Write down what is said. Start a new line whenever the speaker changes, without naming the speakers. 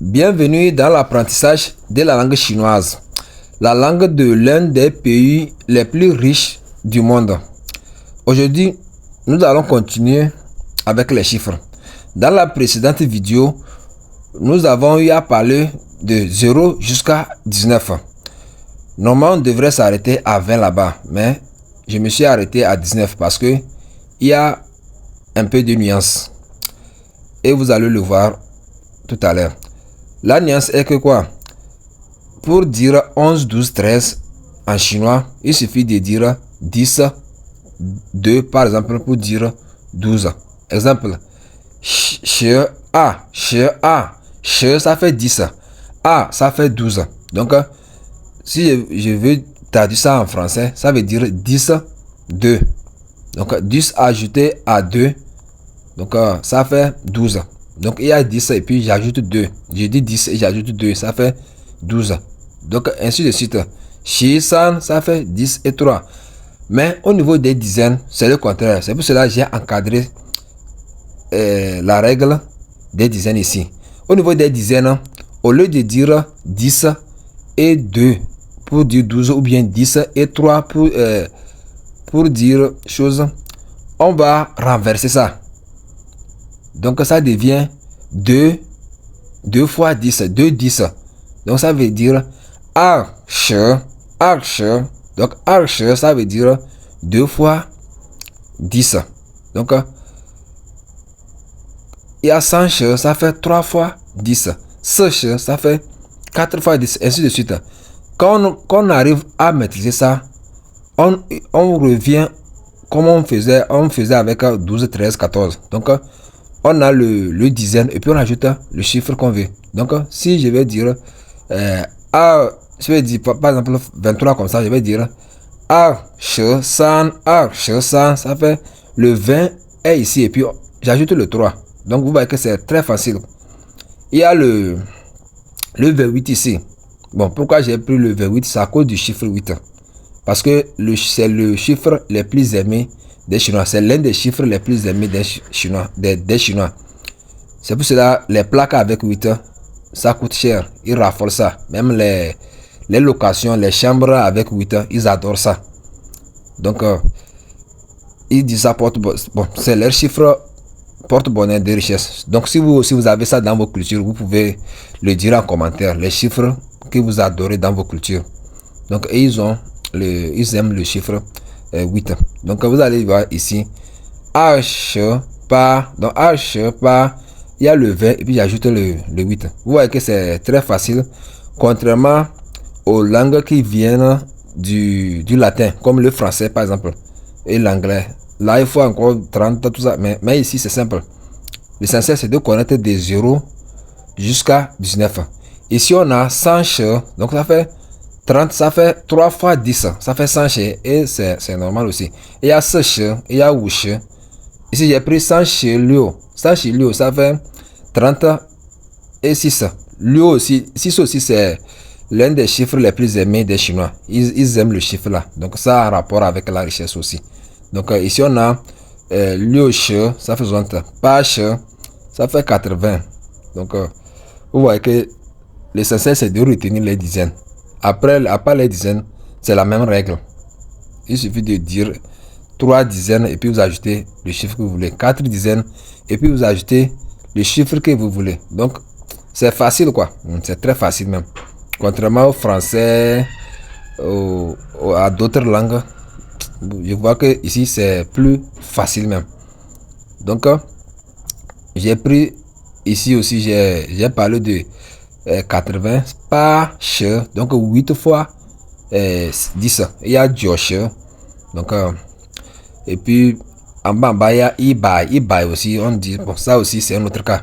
Bienvenue dans l'apprentissage de la langue chinoise, la langue de l'un des pays les plus riches du monde. Aujourd'hui, nous allons continuer avec les chiffres. Dans la précédente vidéo, nous avons eu à parler de 0 jusqu'à 19. Normalement, on devrait s'arrêter à 20 là-bas, mais je me suis arrêté à 19 parce que il y a un peu de nuance. Et vous allez le voir tout à l'heure. La nuance est que quoi? Pour dire 11, 12, 13 en chinois, il suffit de dire 10, 2 par exemple pour dire 12. Exemple, che ça fait 10, a ça fait 12. Donc, si je veux traduire ça en français, ça veut dire 10, 2. Donc, 10 ajouté à 2, donc ça fait 12. Donc il y a 10 et puis j'ajoute 2. Je dis 10 et j'ajoute 2, ça fait 12. Donc ainsi de suite. Shisan, ça fait 10 et 3. Mais au niveau des dizaines, c'est le contraire. C'est pour cela que j'ai encadré la règle des dizaines ici. Au niveau des dizaines, au lieu de dire 10 et 2 pour dire 12 ou bien 10 et 3 pour dire chose, on va renverser ça. Donc ça devient 2 fois 10, 2 10. Donc ça veut dire arche. Donc arche, ça veut dire 2 fois 10. Donc il y a 100 che, ça fait 3 fois 10. 100 che, ça fait 4 fois 10, ainsi de suite. Quand on arrive à maîtriser ça, on revient comme on faisait avec 12, 13, 14. Donc on a le dizaine et puis on ajoute le chiffre qu'on veut. Donc si je vais dire je vais dire par exemple 23 comme ça, je vais dire ça fait le 20 est ici et puis j'ajoute le 3. Donc vous voyez que c'est très facile. Il y a le 28 ici. Bon, pourquoi j'ai pris le 28? C'est à cause du chiffre 8. Parce que c'est le chiffre le plus aimé des Chinois. C'est l'un des chiffres les plus aimés des Chinois. C'est pour cela les plaques avec 8, ça coûte cher. Ils raffolent ça. Même les locations, les chambres avec 8, ils adorent ça. Donc, ils disent ça c'est leur chiffre porte-bonheur de richesse. Donc, si vous avez ça dans vos cultures, vous pouvez le dire en commentaire. Les chiffres que vous adorez dans vos cultures. Donc, ils aiment le chiffre 8. Donc vous allez voir ici donc il y a le 20 et puis j'ajoute le 8. Vous voyez que c'est très facile, contrairement aux langues qui viennent du latin, comme le français par exemple et l'anglais. Là il faut encore 30 tout ça, mais ici c'est simple. L'essentiel c'est de connaître des 0 jusqu'à 19. Ici on a 100 che, donc ça fait 30, ça fait 3 fois 10, ça fait 100 che et c'est normal aussi. Il y a 6 che, il y a 8 che. Ici j'ai pris 100 che liu. 100 che liu, ça fait 30 et 6. Liu aussi, 6 aussi c'est l'un des chiffres les plus aimés des Chinois. Ils aiment le chiffre là. Donc ça a un rapport avec la richesse aussi. Donc ici on a liu che, ça fait 60. Pa che, ça fait 80. Donc vous voyez que l'essentiel c'est de retenir les dizaines. Après les dizaines, c'est la même règle. Il suffit de dire 3 dizaines et puis vous ajoutez le chiffre que vous voulez. 4 dizaines et puis vous ajoutez le chiffre que vous voulez. Donc, c'est facile quoi. C'est très facile même. Contrairement au français, à d'autres langues, je vois que ici c'est plus facile même. Donc, j'ai pris ici aussi, j'ai parlé de 80 par che, donc 8 fois 10. Il y a Josh, donc et puis en bas il y a ibai aussi, on dit bon, ça aussi c'est un autre cas.